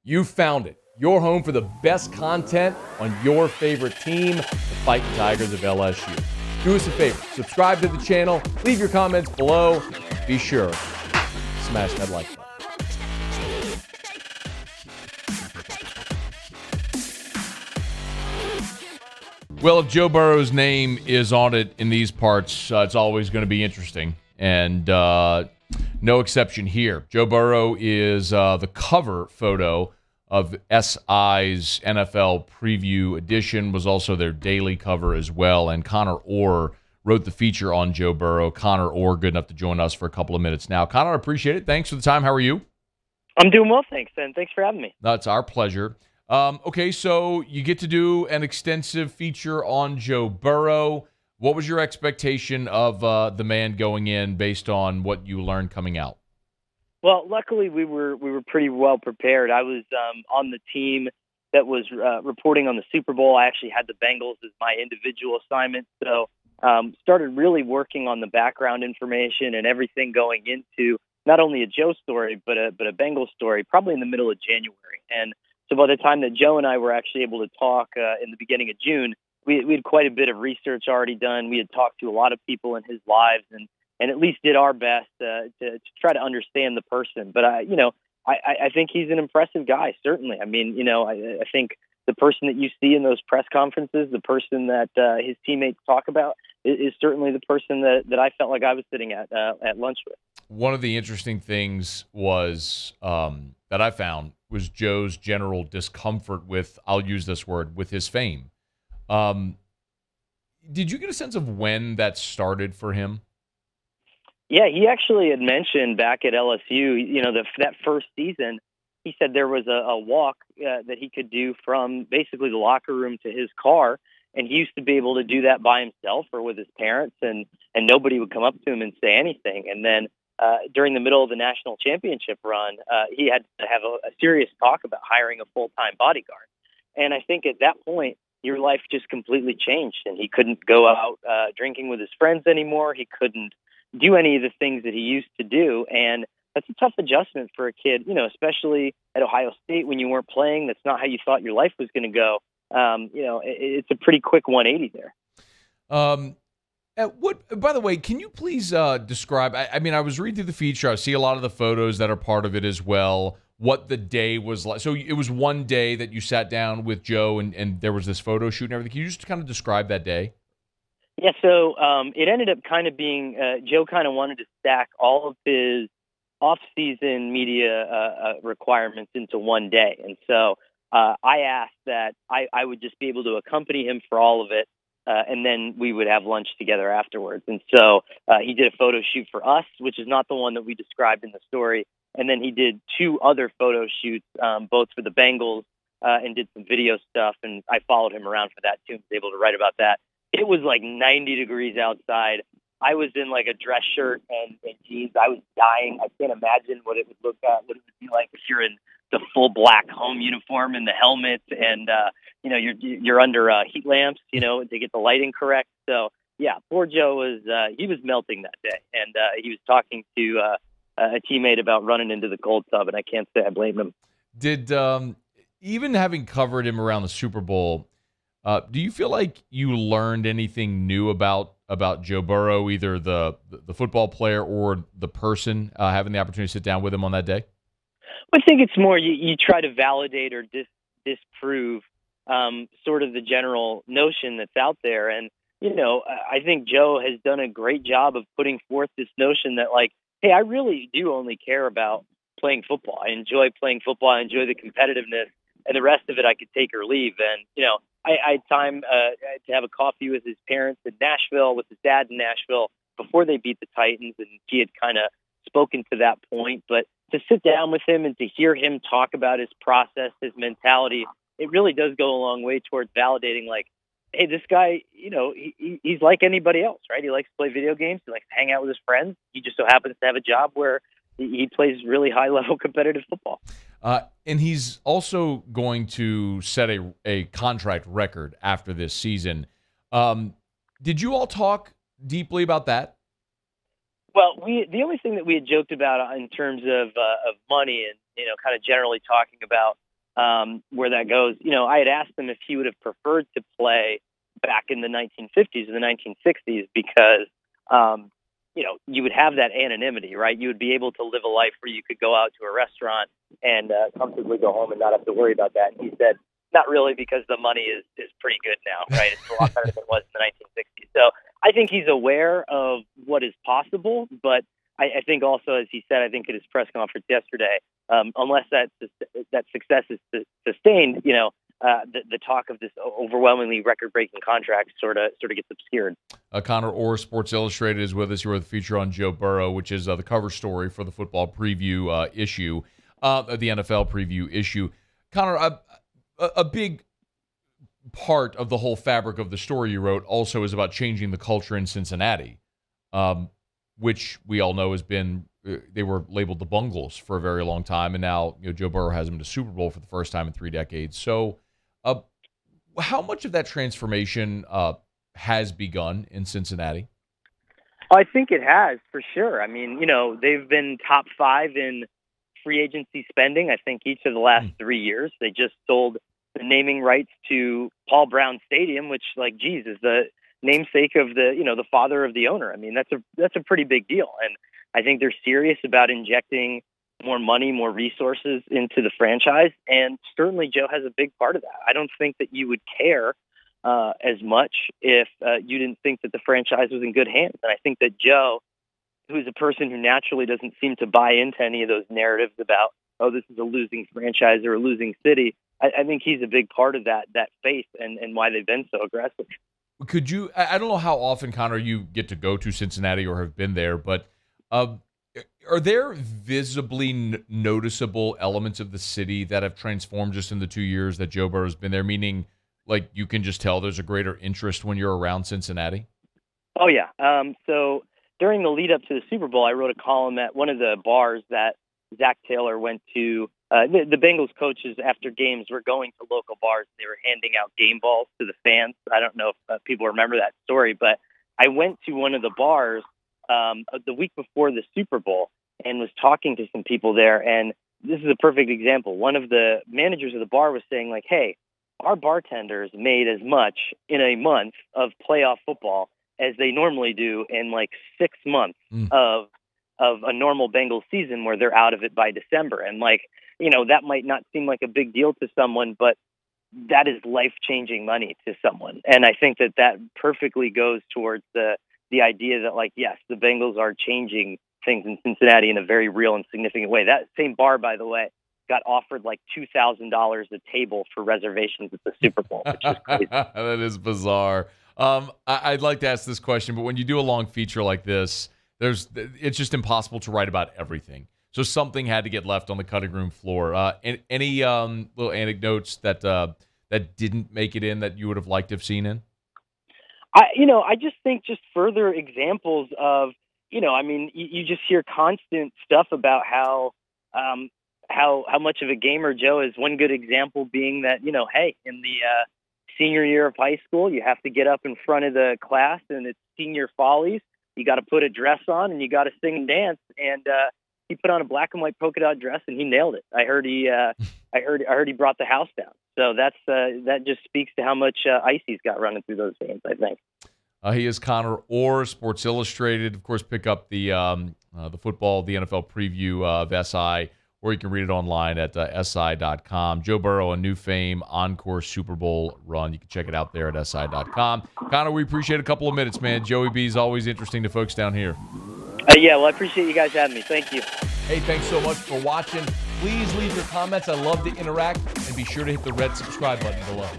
You found it. Your home for the best content on your favorite team, the Fighting Tigers of LSU. Do us a favor. Subscribe to the channel. Leave your comments below. Be sure to smash that like button. Well, if Joe Burrow's name is on it in these parts, it's always going to be interesting. And no exception here. Joe Burrow is the cover photo of SI's NFL Preview Edition, was also their daily cover as well. And Conor Orr wrote the feature on Joe Burrow. Conor Orr, good enough to join us for a couple of minutes now. Conor, I appreciate it. Thanks for the time. How are you? I'm doing well, thanks, and thanks for having me. That's our pleasure. Okay, so you get to do an extensive feature on Joe Burrow. What was your expectation of the man going in based on what you learned coming out? Well, luckily we were pretty well prepared. I was on the team that was reporting on the Super Bowl. I actually had the Bengals as my individual assignment, so started really working on the background information and everything going into not only a Joe story but a Bengals story, probably in the middle of January. And so by the time that Joe and I were actually able to talk in the beginning of June, we had quite a bit of research already done. We had talked to a lot of people in his lives and at least did our best to try to understand the person. But I think he's an impressive guy, certainly. I mean, I think the person that you see in those press conferences, the person that his teammates talk about, is certainly the person that I felt like I was sitting at lunch with. One of the interesting things was that I found was Joe's general discomfort with, I'll use this word, with his fame. Did you get a sense of when that started for him? Yeah, he actually had mentioned back at LSU, that first season, he said there was a walk that he could do from basically the locker room to his car, and he used to be able to do that by himself or with his parents, and nobody would come up to him and say anything. And then during the middle of the national championship run, he had to have a serious talk about hiring a full-time bodyguard. And I think at that point, your life just completely changed, and he couldn't go out drinking with his friends anymore. He couldn't do any of the things that he used to do. And that's a tough adjustment for a kid, especially at Ohio State when you weren't playing. That's not how you thought your life was going to go. It's a pretty quick 180 there. By the way, can you please describe, I mean, I was reading through the feature. I see a lot of the photos that are part of it as well, what the day was like. So it was one day that you sat down with Joe and there was this photo shoot and everything. Can you just kind of describe that day? Yeah, so it ended up kind of being Joe kind of wanted to stack all of his off-season media requirements into one day. And so I asked that I would just be able to accompany him for all of it, and then we would have lunch together afterwards. And so he did a photo shoot for us, which is not the one that we described in the story. And then he did two other photo shoots, both for the Bengals and did some video stuff. And I followed him around for that, too, and was able to write about that. It was like 90 degrees outside. I was in like a dress shirt and jeans. I was dying. I can't imagine what it would be like if you're in the full black home uniform and the helmet and you're under heat lamps, to get the lighting correct. So yeah, poor Joe was melting that day, and he was talking to a teammate about running into the cold tub, and I can't say I blame him. Did even having covered him around the Super Bowl, do you feel like you learned anything new about Joe Burrow, either the football player or the person, having the opportunity to sit down with him on that day? I think it's more you try to validate or disprove sort of the general notion that's out there. And, I think Joe has done a great job of putting forth this notion that, like, hey, I really do only care about playing football. I enjoy playing football. I enjoy the competitiveness, and the rest of it I could take or leave. And, I had time to have a coffee with his parents in Nashville, with his dad in Nashville, before they beat the Titans, and he had kind of spoken to that point. But to sit down with him and to hear him talk about his process, his mentality, it really does go a long way towards validating, like, hey, this guy, he's like anybody else, right? He likes to play video games. He likes to hang out with his friends. He just so happens to have a job where he plays really high-level competitive football. And he's also going to set a contract record after this season. Did you all talk deeply about that? Well, the only thing that we had joked about in terms of money and kind of generally talking about where that goes. I had asked him if he would have preferred to play back in the 1950s or the 1960s because, you would have that anonymity, right? You would be able to live a life where you could go out to a restaurant and comfortably go home and not have to worry about that. And he said, not really, because the money is pretty good now, right? It's a lot better than it was in the 1960s. So I think he's aware of what is possible, but I think also, as he said, I think at his press conference yesterday, unless that success is sustained, the talk of this overwhelmingly record-breaking contract sort of gets obscured. Conor Orr, Sports Illustrated, is with us here with a feature on Joe Burrow, which is the cover story for the football preview issue, the NFL preview issue. Conor, a big part of the whole fabric of the story you wrote also is about changing the culture in Cincinnati, which we all know has been, they were labeled the Bengals for a very long time, and now Joe Burrow has them to Super Bowl for the first time in 3 decades. So how much of that transformation has begun in Cincinnati? I think it has, for sure. I mean, they've been top 5 in free agency spending, I think, each of the last 3 years. They just sold the naming rights to Paul Brown Stadium, which, is the namesake of the father of the owner. I mean, that's a pretty big deal. And I think they're serious about injecting more money, more resources into the franchise. And certainly Joe has a big part of that. I don't think that you would care as much if you didn't think that the franchise was in good hands. And I think that Joe, who's a person who naturally doesn't seem to buy into any of those narratives about, oh, this is a losing franchise or a losing city, I think he's a big part of that faith and why they've been so aggressive. Could you, I don't know how often, Conor, you get to go to Cincinnati or have been there, but are there visibly noticeable elements of the city that have transformed just in the 2 years that Joe Burrow's been there, meaning you can just tell there's a greater interest when you're around Cincinnati? Oh, yeah. So during the lead up to the Super Bowl, I wrote a column at one of the bars that Zach Taylor went to. The Bengals coaches, after games, were going to local bars. They were handing out game balls to the fans. I don't know if people remember that story, but I went to one of the bars the week before the Super Bowl and was talking to some people there. And this is a perfect example. One of the managers of the bar was saying, hey, our bartenders made as much in a month of playoff football as they normally do in 6 months of a normal Bengals season where they're out of it by December. And that might not seem like a big deal to someone, but that is life-changing money to someone. And I think that perfectly goes towards the idea that, yes, the Bengals are changing things in Cincinnati in a very real and significant way. That same bar, by the way, got offered $2,000 a table for reservations at the Super Bowl, which is crazy. That is bizarre. I'd like to ask this question, but when you do a long feature like this, it's just impossible to write about everything. So something had to get left on the cutting room floor. Any little anecdotes that didn't make it in that you would have liked to have seen in? I just think just further examples of, you just hear constant stuff about how much of a gamer Joe is. One good example being that, hey, in the senior year of high school, you have to get up in front of the class and it's senior follies. You got to put a dress on and you got to sing and dance. And he put on a black and white polka dot dress and he nailed it. I heard he brought the house down. So that just speaks to how much ice he's got running through those veins, I think. He is Conor Orr, Sports Illustrated. Of course, pick up the football, the NFL preview of SI, or you can read it online at SI.com. Joe Burrow, a new fame, encore Super Bowl run. You can check it out there at SI.com. Conor, we appreciate a couple of minutes, man. Joey B is always interesting to folks down here. Yeah, well, I appreciate you guys having me. Thank you. Hey, thanks so much for watching. Please leave your comments. I love to interact. And be sure to hit the red subscribe button below.